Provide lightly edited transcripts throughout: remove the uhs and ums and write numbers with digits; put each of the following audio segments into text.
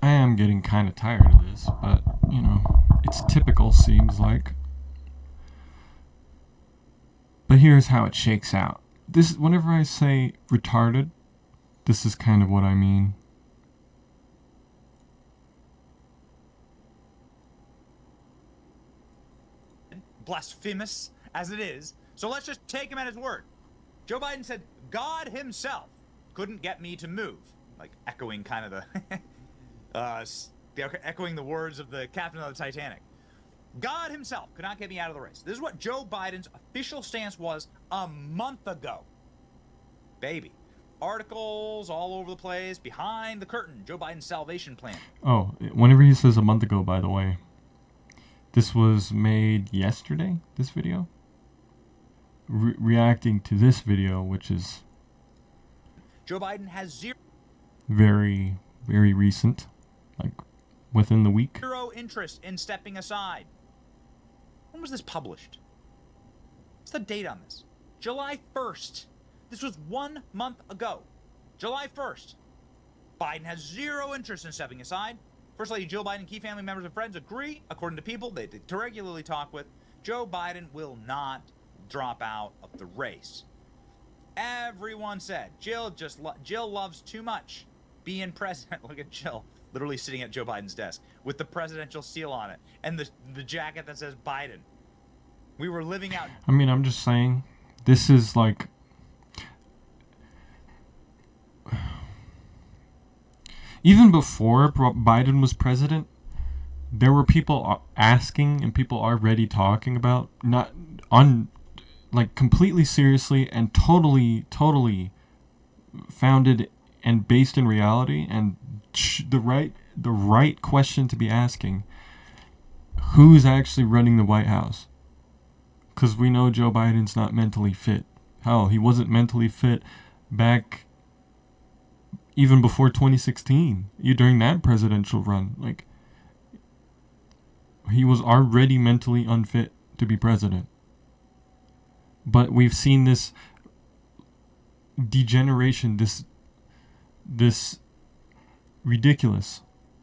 I am getting kind of tired of this, but, you know, it's typical, seems like. But here's how it shakes out. This, whenever I say retarded, this is kind of what I mean. Blasphemous as it is, so let's just take him at his word. Joe Biden said God himself couldn't get me to move, like echoing kind of echoing the words of the captain of the Titanic. God himself could not get me out of the race. This is what Joe Biden's official stance was a month ago. Baby. Articles all over the place, behind the curtain, Joe Biden's salvation plan. Oh, whenever he says a month ago, by the way, this was made yesterday, this video? Reacting to this video, which is Joe Biden has very, very recent, like within the week. zero interest in stepping aside. When was this published? What's the date on this? July 1st. This was 1 month ago. July 1st. Biden has zero interest in stepping aside. First Lady Jill Biden and key family members and friends agree, according to people they regularly talk with, Joe Biden will not drop out of the race. Everyone said Jill loves too much being president. Look at Jill literally sitting at Joe Biden's desk with the presidential seal on it and the jacket that says Biden. We were living out. I mean, I'm just saying, this is like, even before Biden was president, there were people asking and people already talking about, not on, like, completely seriously and totally founded and based in reality, and the right question to be asking: who's actually running the White House? Because we know Joe Biden's not mentally fit. Hell, he wasn't mentally fit back even before 2016. During that presidential run, like, he was already mentally unfit to be president. But we've seen this degeneration, this ridiculous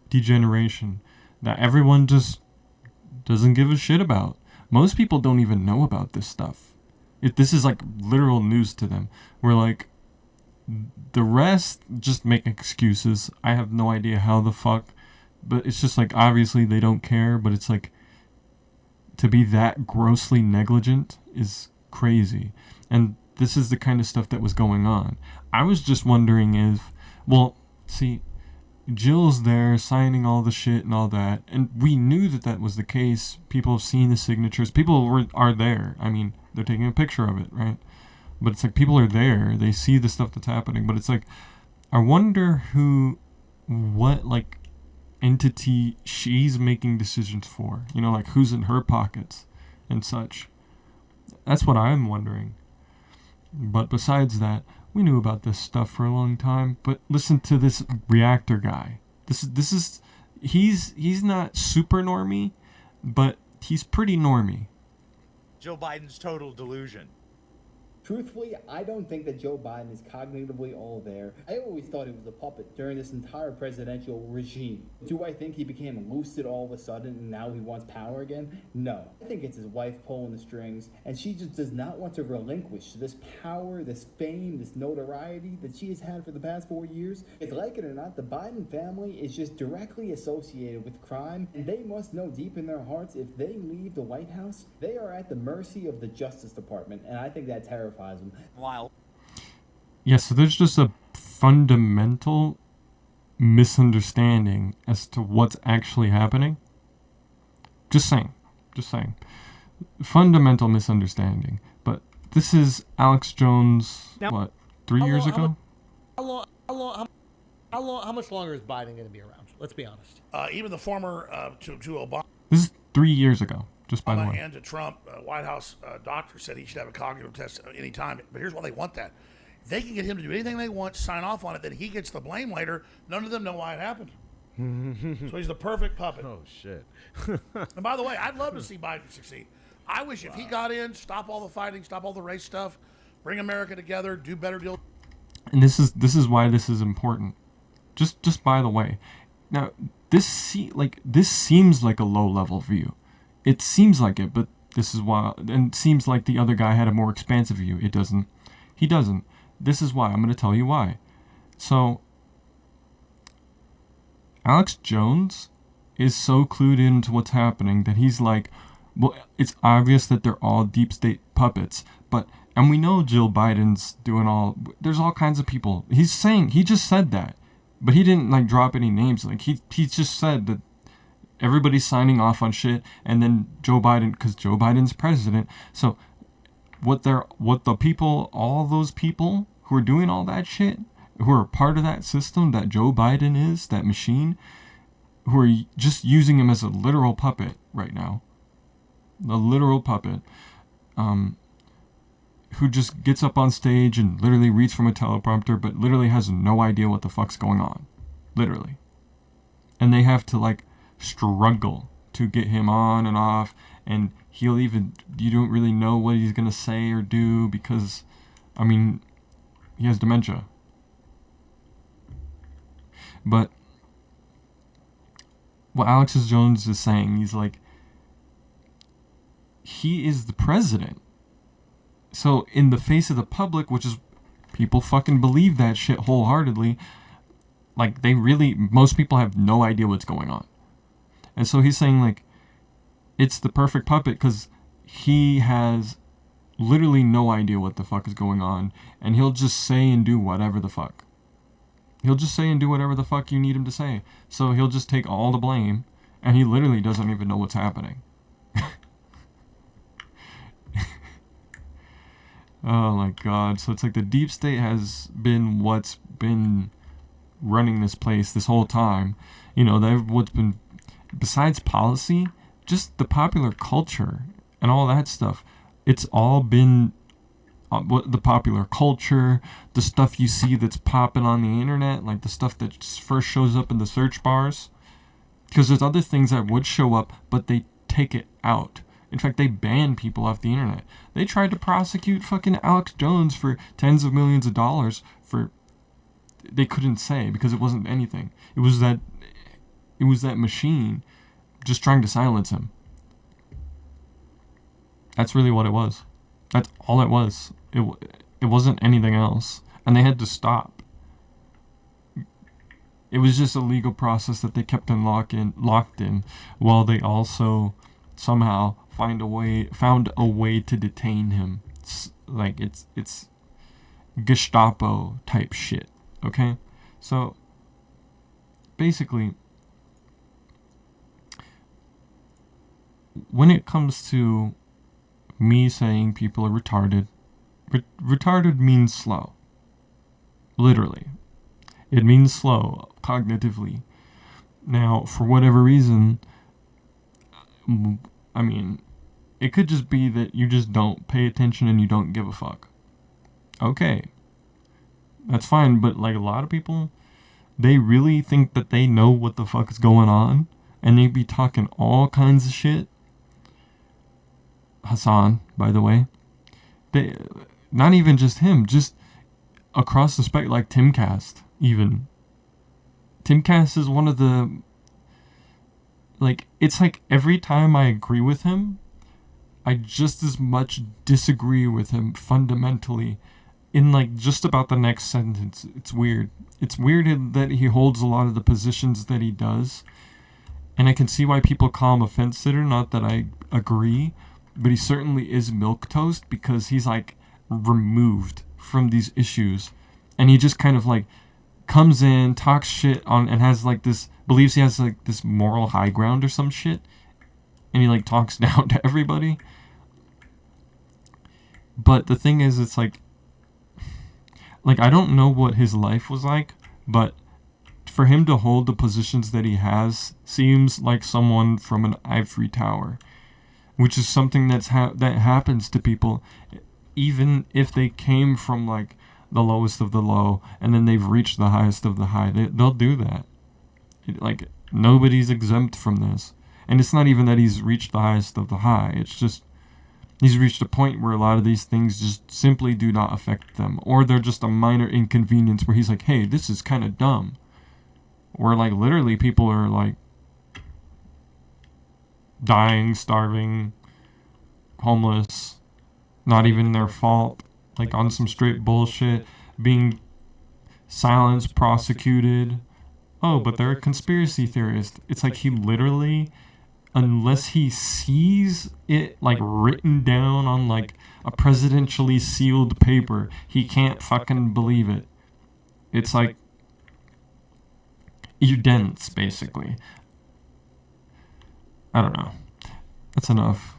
degeneration that everyone just doesn't give a shit about. Most people don't even know about this stuff. This is like literal news to them. We're like, the rest just make excuses. I have no idea how the fuck, but it's just like, obviously they don't care, but it's like, to be that grossly negligent is crazy. And this is the kind of stuff that was going on. I was just wondering if, well, see, Jill's there signing all the shit and all that, and we knew that was the case. People have seen the signatures. People are there. I mean, they're taking a picture of it, right? But it's like, people are there. They see the stuff that's happening. But it's like, I wonder what like entity she's making decisions for. You know, like, who's in her pockets and such. That's what I'm wondering. But besides that, we knew about this stuff for a long time. But listen to this reactor guy. He's not super normie, but he's pretty normie. Joe Biden's total delusion. Truthfully, I don't think that Joe Biden is cognitively all there. I always thought he was a puppet during this entire presidential regime. Do I think he became lucid all of a sudden and now he wants power again? No. I think it's his wife pulling the strings, and she just does not want to relinquish this power, this fame, this notoriety that she has had for the past 4 years. If, like it or not, the Biden family is just directly associated with crime, and they must know deep in their hearts, if they leave the White House, they are at the mercy of the Justice Department, and I think that terrifies them. While Yeah, so there's just a fundamental misunderstanding as to what's actually happening. Just saying. Fundamental misunderstanding. But this is Alex Jones, now, what, 3 years ago? How much longer is Biden going to be around? Let's be honest. Even the former to Obama. This is 3 years ago, just by the way. And to Trump, White House doctor said he should have a cognitive test any time. But here's why they want that. If they can get him to do anything they want, sign off on it, then he gets the blame later. None of them know why it happened. So he's the perfect puppet. Oh, shit. And by the way, I'd love to see Biden succeed. I wish if he got in, stop all the fighting, stop all the race stuff, bring America together, do better deals. And this is why this is important. Just by the way, now this seems like a low level view. It seems like it, but this is why, and it seems like the other guy had a more expansive view. It doesn't. He doesn't. This is why. I'm going to tell you why. So, Alex Jones is so clued into what's happening that he's like, well, it's obvious that they're all deep state puppets, but, and we know Jill Biden's doing there's all kinds of people. He just said that, but he didn't like drop any names. Like he just said that everybody's signing off on shit, and then Joe Biden, because Joe Biden's president. So all those people who are doing all that shit, who are part of that system that Joe Biden is, that machine, who are just using him as a literal puppet right now. A literal puppet, who just gets up on stage and literally reads from a teleprompter, but literally has no idea what the fuck's going on. Literally. And they have to like struggle to get him on and off, and you don't really know what he's gonna say or do because, I mean, he has dementia. But what Alex Jones is saying, he's like, he is the president. So in the face of the public, which is, people fucking believe that shit wholeheartedly, like most people have no idea what's going on. And so he's saying like, it's the perfect puppet because he has literally no idea what the fuck is going on, and he'll just say and do whatever the fuck. He'll just say and do whatever the fuck you need him to say. So he'll just take all the blame, and he literally doesn't even know what's happening. Oh my god. So it's like the deep state has been what's been running this place this whole time. You know, what's been, besides policy, just the popular culture and all that stuff. It's all been the popular culture, the stuff you see that's popping on the internet, like the stuff that first shows up in the search bars. Because there's other things that would show up, but they take it out. In fact, they ban people off the internet. They tried to prosecute fucking Alex Jones for tens of millions of dollars for, they couldn't say because it wasn't anything. It was that machine just trying to silence him. That's really what it was. That's all it was. It wasn't anything else. And they had to stop. It was just a legal process that they kept him locked in, while they also somehow found a way to detain him. It's Gestapo type shit. Okay? So basically, when it comes to me saying people are retarded, retarded means slow. Literally. It means slow, cognitively. Now, for whatever reason, I mean, it could just be that you just don't pay attention and you don't give a fuck. Okay. That's fine, but like a lot of people, they really think that they know what the fuck is going on, and they be talking all kinds of shit. Hassan, by the way. Not even just him, just across the spectrum, like Timcast, even. Timcast is one of the, like, it's like every time I agree with him, I just as much disagree with him fundamentally in, like, just about the next sentence. It's weird. It's weird that he holds a lot of the positions that he does, and I can see why people call him a fence sitter, not that I agree, but he certainly is milquetoast because he's like removed from these issues, and he just kind of like comes in, talks shit on, and has like this, believes he has like this moral high ground or some shit, and he like talks down to everybody. But the thing is, it's like I don't know what his life was like, but for him to hold the positions that he has seems like someone from an ivory tower, which is something that happens to people, even if they came from like the lowest of the low and then they've reached the highest of the high. They'll do that. Like, nobody's exempt from this. And it's not even that he's reached the highest of the high. It's just He's reached a point where a lot of these things just simply do not affect them, or they're just a minor inconvenience where he's like, hey, this is kind of dumb. Or like literally people are like dying, starving, homeless, not even their fault, like on some straight bullshit, being silenced, prosecuted. Oh, but they're a conspiracy theorist. It's like he literally, unless he sees it like written down on like a presidentially sealed paper, he can't fucking believe it. It's like you're dense, basically. I don't know. That's enough.